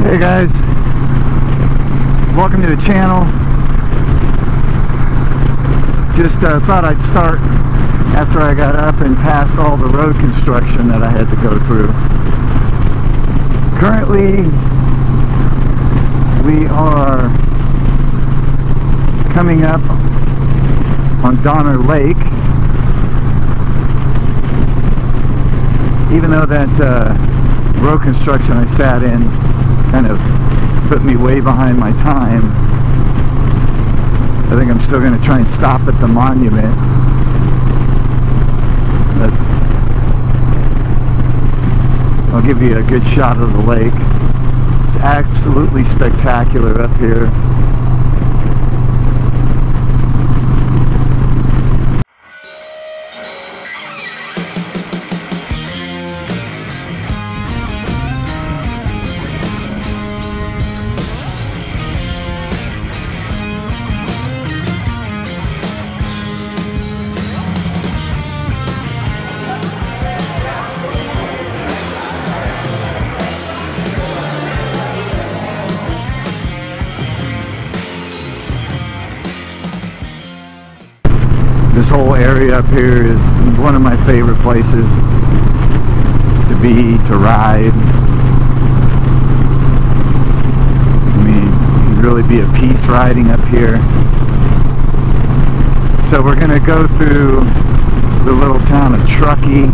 Hey guys, welcome to the channel. Just thought I'd start after I got up and passed all the road construction that I had to go through. Currently, we are coming up on Donner Lake. Even though that road construction I sat in kind of put me way behind my time, I think I'm still going to try and stop at the monument. But I'll give you a good shot of the lake. It's absolutely spectacular up here. This whole area up here is one of my favorite places to be, to ride. I mean, you can really be at peace riding up here. So we're going to go through the little town of Truckee.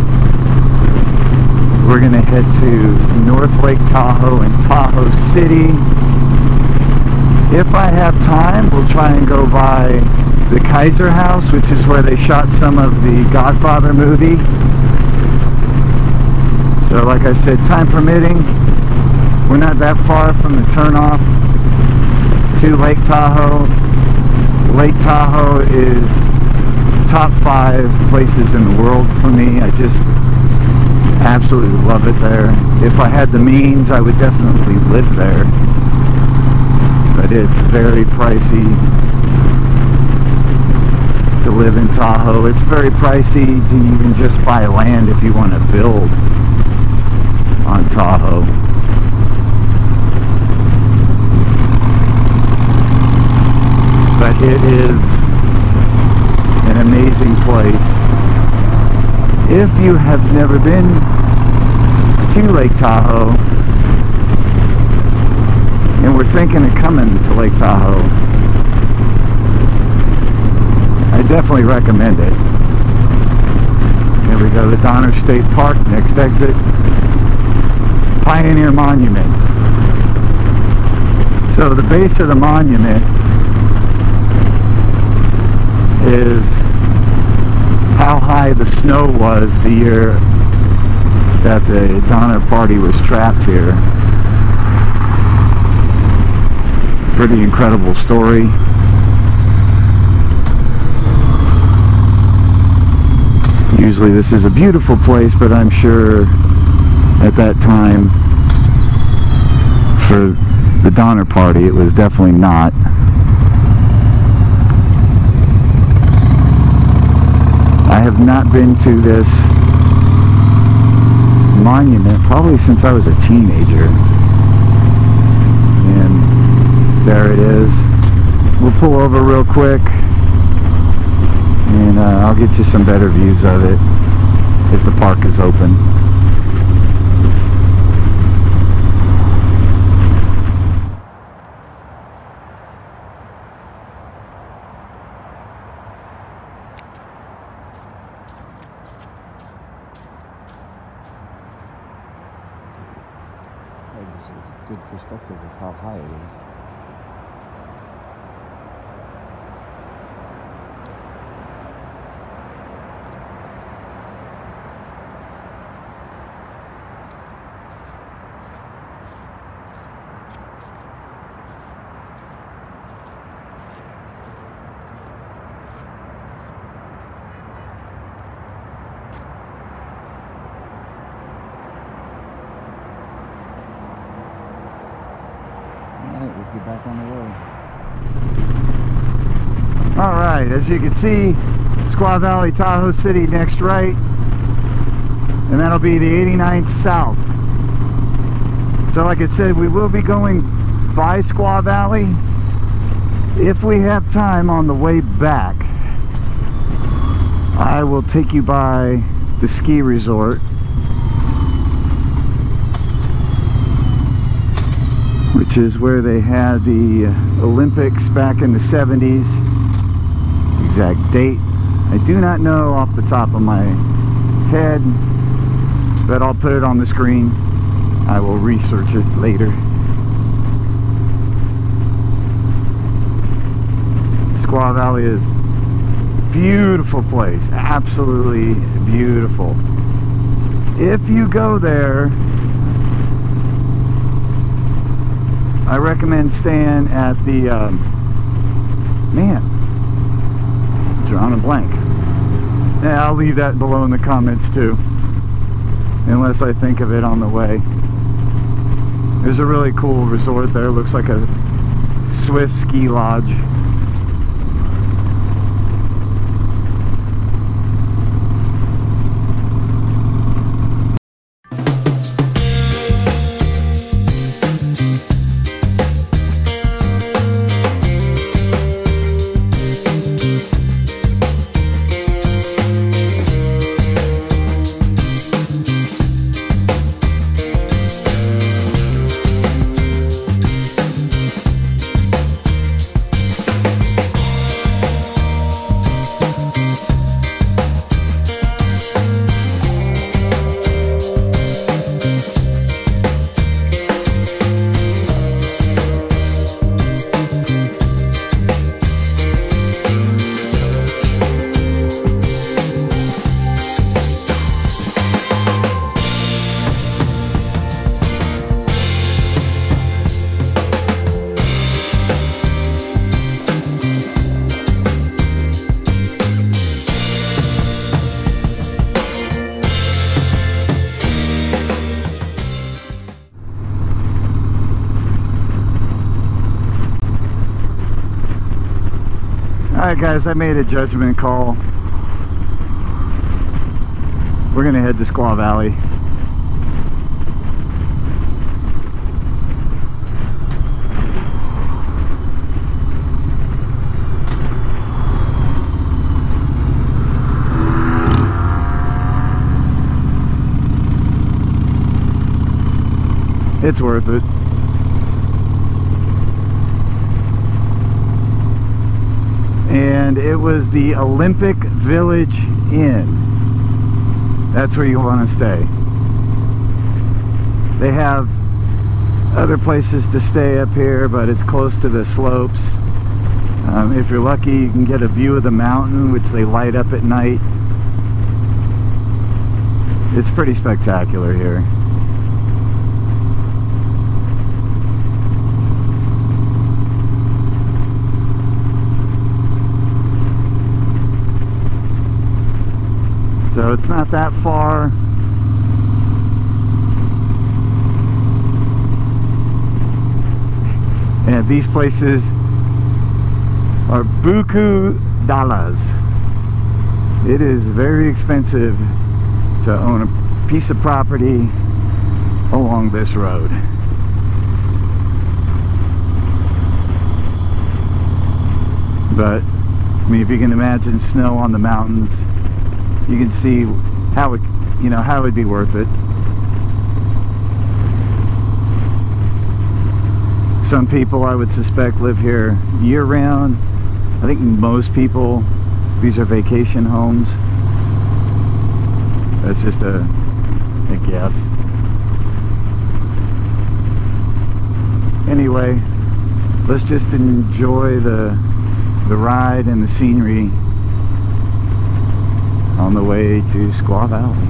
We're going to head to North Lake Tahoe and Tahoe City. If I have time, we'll try and go by the Kaiser House, which is where they shot some of the Godfather movie. So like I said, time permitting, we're not that far from the turnoff to Lake Tahoe. Lake Tahoe is top 5 places in the world for me. I just absolutely love it there. If I had the means, I would definitely live there. But it's very pricey to live in Tahoe. It's very pricey to even just buy land if you want to build on Tahoe. But it is an amazing place. If you have never been to Lake Tahoe and we're thinking of coming to Lake Tahoe, I definitely recommend it. Here we go, the Donner State Park, next exit, Pioneer Monument. So the base of the monument is how high the snow was the year that the Donner Party was trapped here. Pretty incredible story. Usually this is a beautiful place, but I'm sure at that time for the Donner Party it was definitely not. I have not been to this monument probably since I was a teenager. And there it is. We'll pull over real quick. And I'll get you some better views of it if the park is open. That gives a good perspective of how high it is. Let's get back on the road. Alright, as you can see, Squaw Valley, Tahoe City next right, and that'll be the 89th South. So like I said, we will be going by Squaw Valley. If we have time on the way back, I will take you by the ski resort, which is where they had the Olympics back in the 70s. Exact date I do not know off the top of my head, but I'll put it on the screen. I will research it later. Squaw Valley is a beautiful place, absolutely beautiful. If you go there, I recommend staying at the man, drawing a blank. Yeah, I'll leave that below in the comments too, unless I think of it on the way. There's a really cool resort there. Looks like a Swiss ski lodge. Alright guys, I made a judgment call. We're gonna head to Squaw Valley. It's worth it. And it was the Olympic Village Inn. That's where you want to stay. They have other places to stay up here, but it's close to the slopes. If you're lucky, you can get a view of the mountain, which they light up at night. It's pretty spectacular here. So it's not that far. And these places are buku dollars. It is very expensive to own a piece of property along this road. But I mean, if you can imagine snow on the mountains, you can see how it, how it would be worth it. Some people, I would suspect, live here year-round. I think most people, these are vacation homes. That's just a guess. Anyway, let's just enjoy the ride and the scenery on the way to Squaw Valley.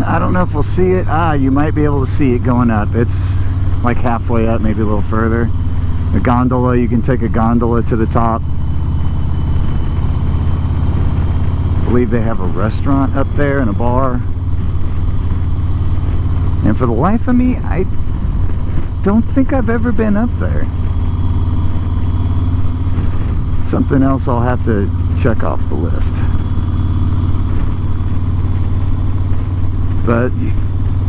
I don't know if we'll see it. You might be able to see it going up. It's like halfway up, maybe a little further. A gondola, you can take a gondola to the top. I believe they have a restaurant up there and a bar. And for the life of me, I don't think I've ever been up there. Something else I'll have to check off the list. But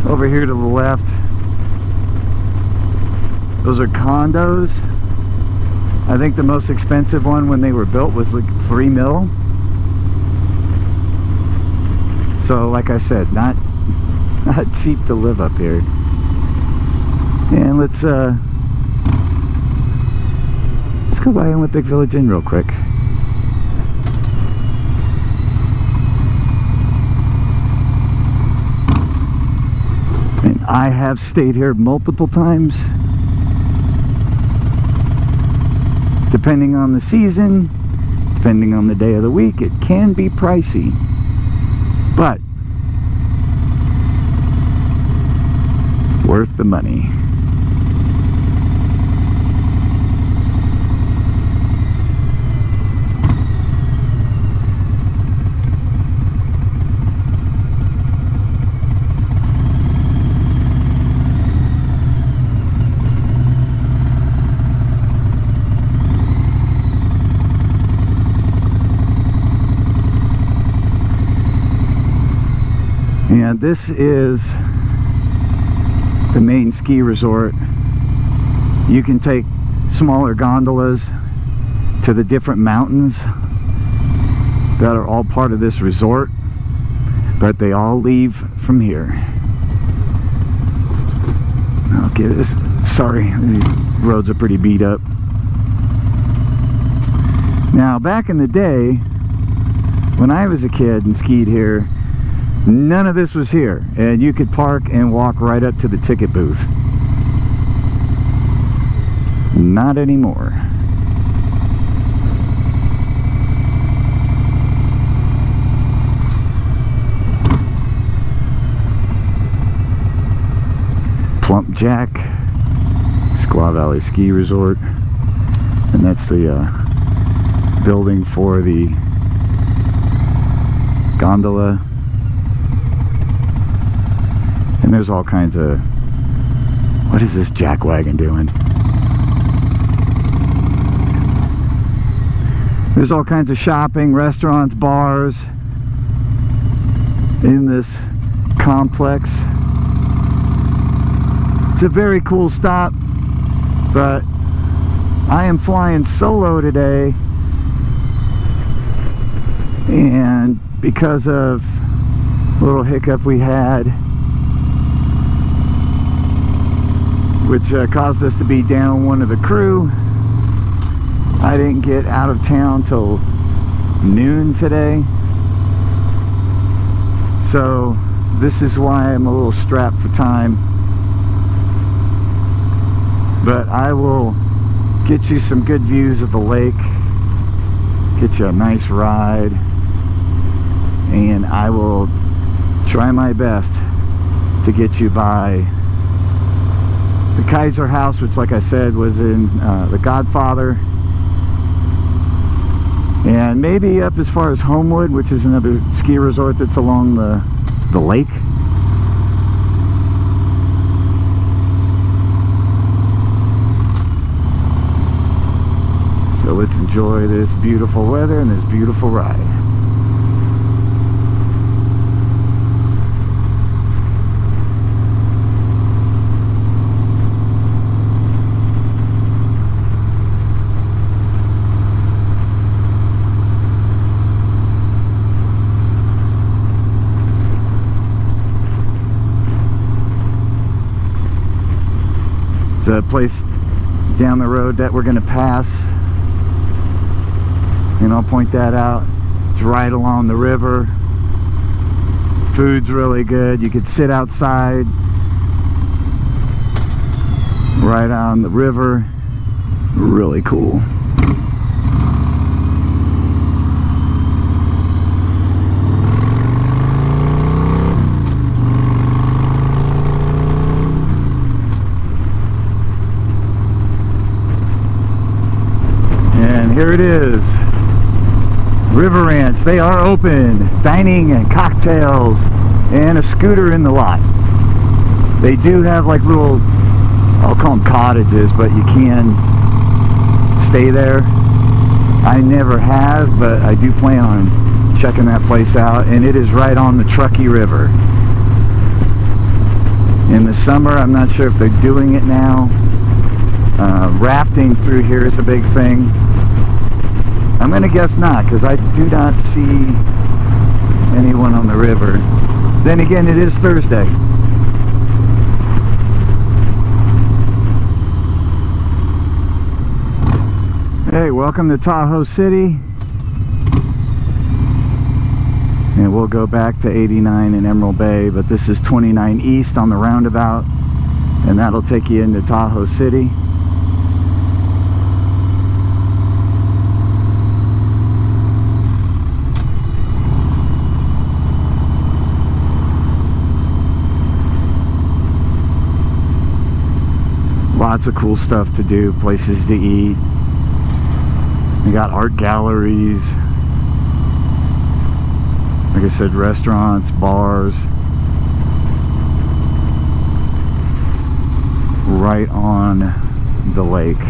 over here to the left, those are condos. I think the most expensive one when they were built was like $3 million. So like I said, not cheap to live up here. And let's go by Olympic Village Inn real quick. And I have stayed here multiple times. Depending on the season, depending on the day of the week, it can be pricey. But worth the money. And this is the main ski resort. You can take smaller gondolas to the different mountains that are all part of this resort, but they all leave from here. Okay, sorry, these roads are pretty beat up. Now, back in the day, when I was a kid and skied here, none of this was here, and you could park and walk right up to the ticket booth. Not anymore. Plump Jack, Squaw Valley Ski Resort, and that's the building for the gondola. And there's all kinds of... What is this jack wagon doing? There's all kinds of shopping, restaurants, bars in this complex. It's a very cool stop, but I am flying solo today, and because of a little hiccup we had, which caused us to be down one of the crew, I didn't get out of town till noon today. So this is why I'm a little strapped for time. But I will get you some good views of the lake, get you a nice ride, and I will try my best to get you by the Kaiser House, which, like I said, was in The Godfather, and maybe up as far as Homewood, which is another ski resort that's along the lake. So let's enjoy this beautiful weather and this beautiful ride. There's a place down the road that we're going to pass, and I'll point that out. It's right along the river. Food's really good. You could sit outside right on the river. Really cool. Here it is. River Ranch. They are open. Dining and cocktails and a scooter in the lot. They do have like little, I'll call them cottages, but you can stay there. I never have, but I do plan on checking that place out, and it is right on the Truckee River. In the summer, I'm not sure if they're doing it now. Rafting through here is a big thing. I'm gonna guess not, because I do not see anyone on the river. Then again, it is Thursday. Hey, welcome to Tahoe City. And we'll go back to 89 in Emerald Bay, but this is 29 East on the roundabout, and that'll take you into Tahoe City. Lots of cool stuff to do, places to eat. We got art galleries. Like I said, restaurants, bars. Right on the lake,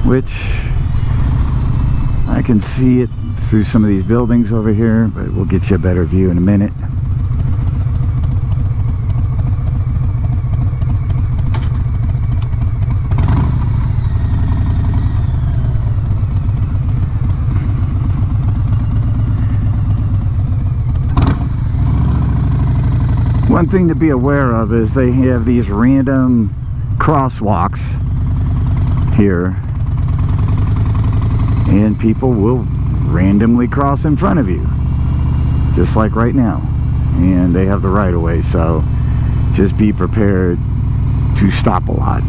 which I can see it through some of these buildings over here, but we'll get you a better view in a minute. One thing to be aware of is they have these random crosswalks here, and people will randomly cross in front of you, just like right now, and they have the right of way, so just be prepared to stop a lot.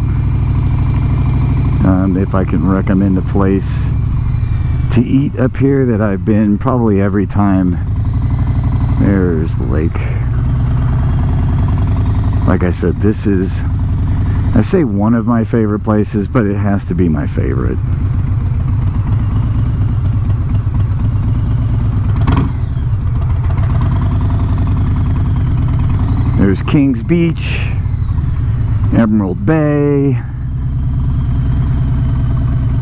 If I can recommend a place to eat up here that I've been probably every time, there's the lake. Like I said, this is, I say one of my favorite places, but it has to be my favorite. There's Kings Beach, Emerald Bay,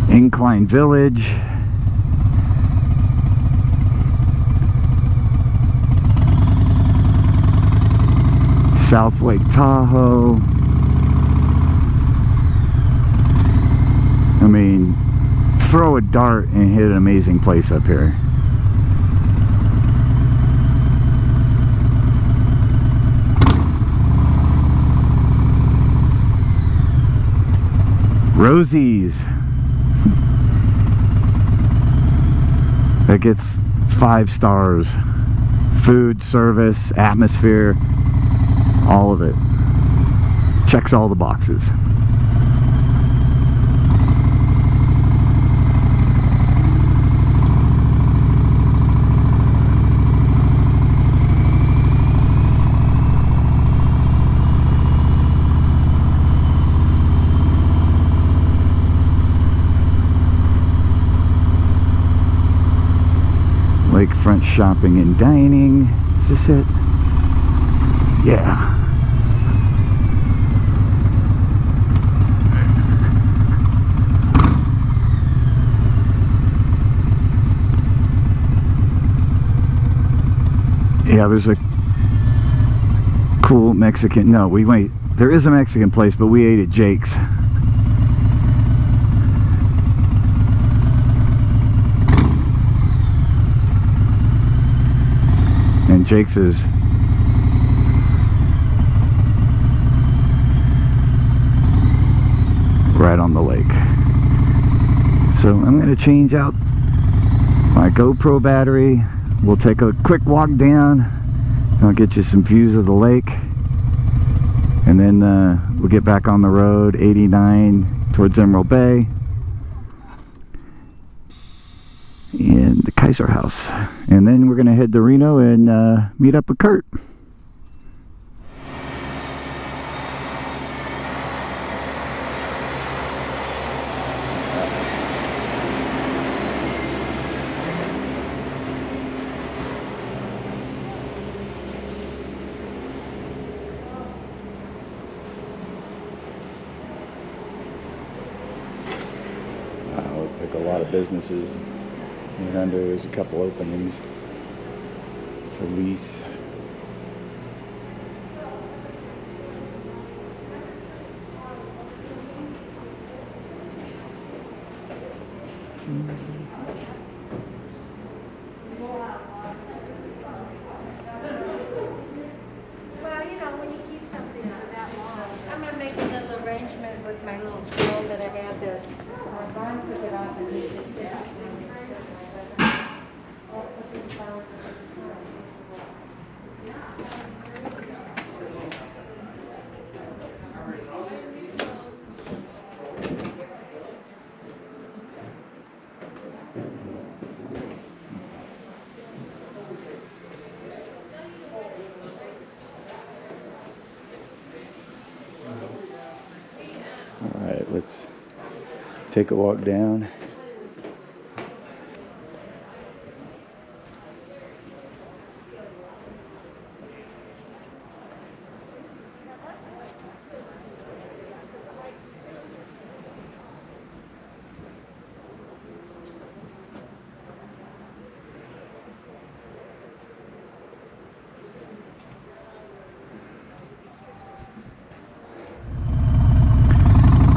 Incline Village. South Lake Tahoe. I mean, throw a dart and hit an amazing place up here. Rosie's. That gets 5 stars. Food, service, atmosphere. All of it checks all the boxes. Lakefront shopping and dining. Is this it? Yeah. Yeah, there's a cool Mexican, no, there is a Mexican place, but we ate at Jake's. And Jake's is right on the lake. So I'm going to change out my GoPro battery. We'll take a quick walk down. I'll get you some views of the lake, and then we'll get back on the road 89 towards Emerald Bay and the Kaiser House, and then we're gonna head to Reno and meet up with Kurt. like a lot of businesses. And under there's a couple openings for lease. Well, you know, when you keep something that long, I'm going to make a little arrangement with my little squirrel that I have that I'm going to pick it up and leave it there. Alright, let's take a walk down.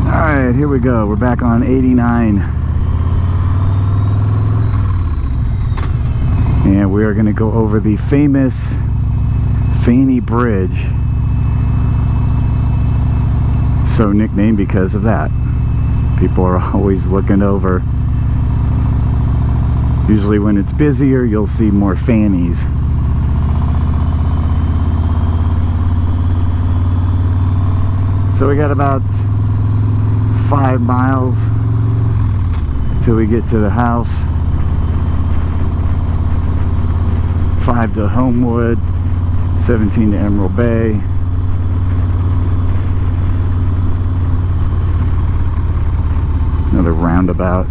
Alright, here we go. We're back on 89. And we are going to go over the famous Fanny Bridge. So nicknamed because of that. People are always looking over. Usually when it's busier, you'll see more fannies. So we got about 5 miles till we get to the house. 5 to Homewood, 17 to Emerald Bay. Another roundabout.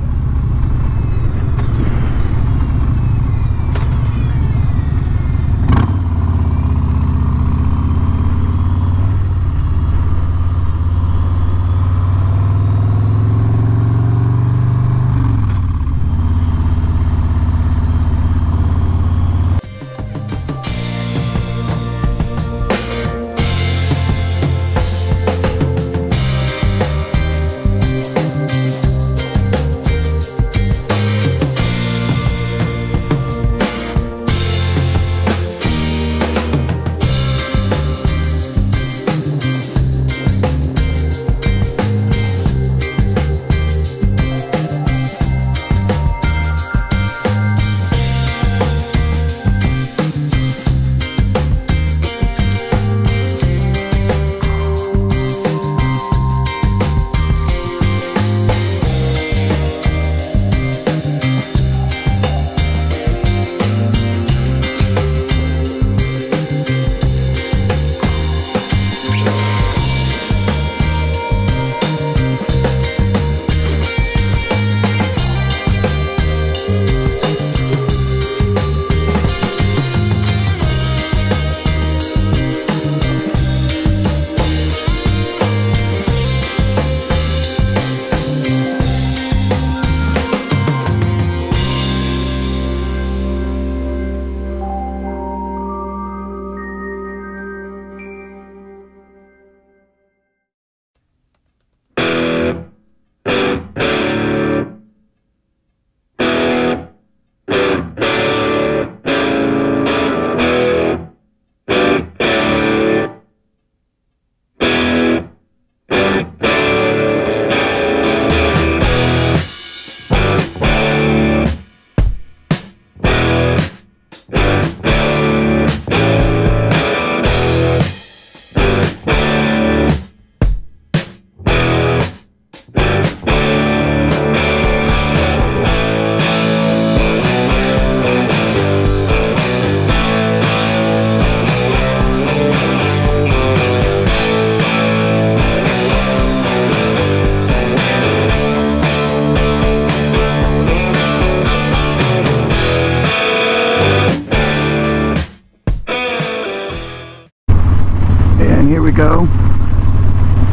go.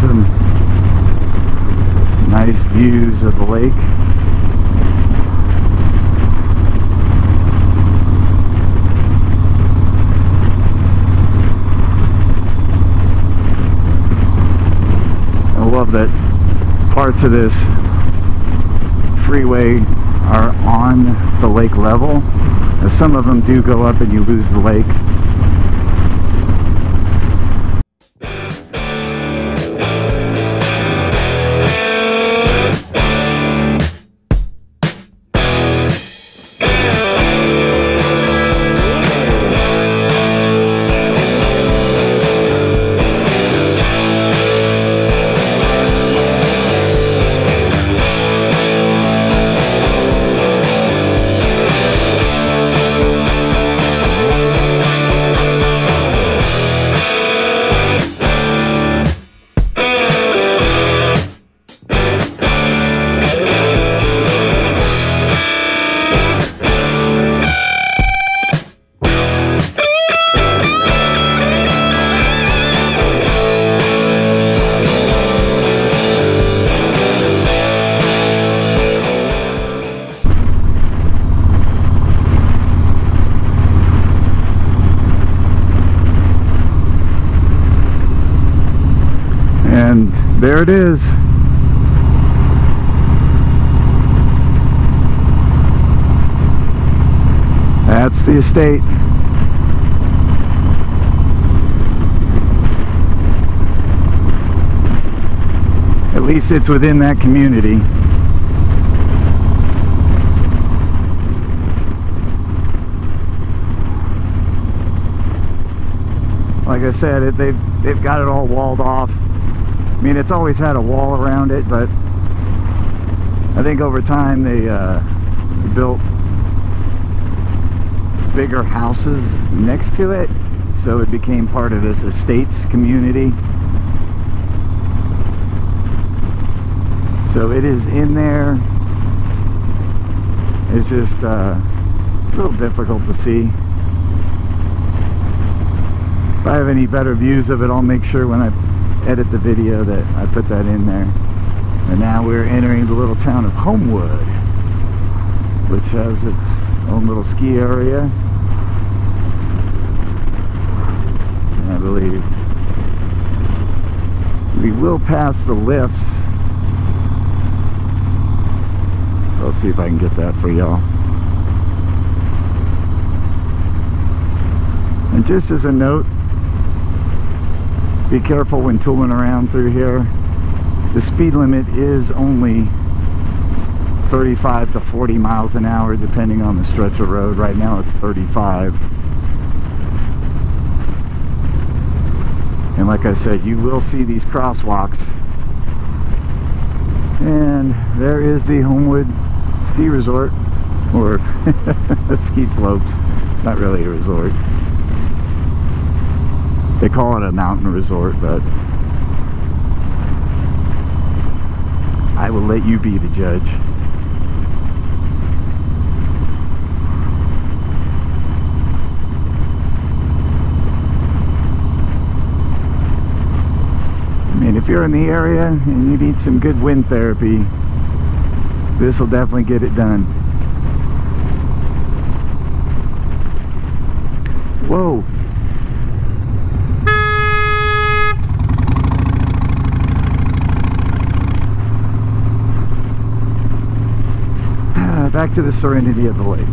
Some nice views of the lake. that parts of this freeway are on the lake level. Now, some of them do go up and you lose the lake. And there it is. That's the estate. At least it's within that community. Like I said, they've got it all walled off. I mean, it's always had a wall around it, but I think over time they built bigger houses next to it, so it became part of this estates community. So it is in there. It's just a little difficult to see. If I have any better views of it, I'll make sure when I edit the video that I put that in there. And now we're entering the little town of Homewood, which has its own little ski area. And I believe we will pass the lifts, so I'll see if I can get that for y'all. And just as a note, be careful when tooling around through here. The speed limit is only 35 to 40 miles an hour depending on the stretch of road. Right now it's 35. And like I said, you will see these crosswalks. And there is the Homewood Ski Resort, or ski slopes. It's not really a resort. They call it a mountain resort, but I will let you be the judge. I mean, if you're in the area and you need some good wind therapy, this will definitely get it done. Whoa. Back to the serenity of the lake.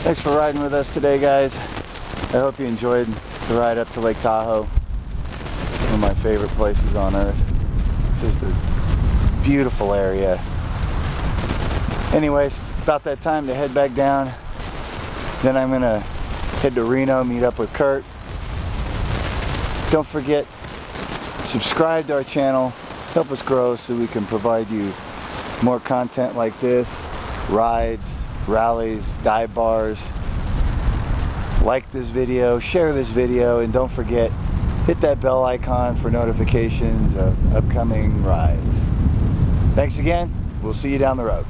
Thanks for riding with us today, guys. I hope you enjoyed the ride up to Lake Tahoe. One of my favorite places on earth. It's just a beautiful area. Anyways, about that time to head back down. Then I'm gonna head to Reno, meet up with Kurt. Don't forget, subscribe to our channel. Help us grow so we can provide you more content like this. Rides, rallies, dive bars. Like this video, share this video, and don't forget, hit that bell icon for notifications of upcoming rides. Thanks again. We'll see you down the road.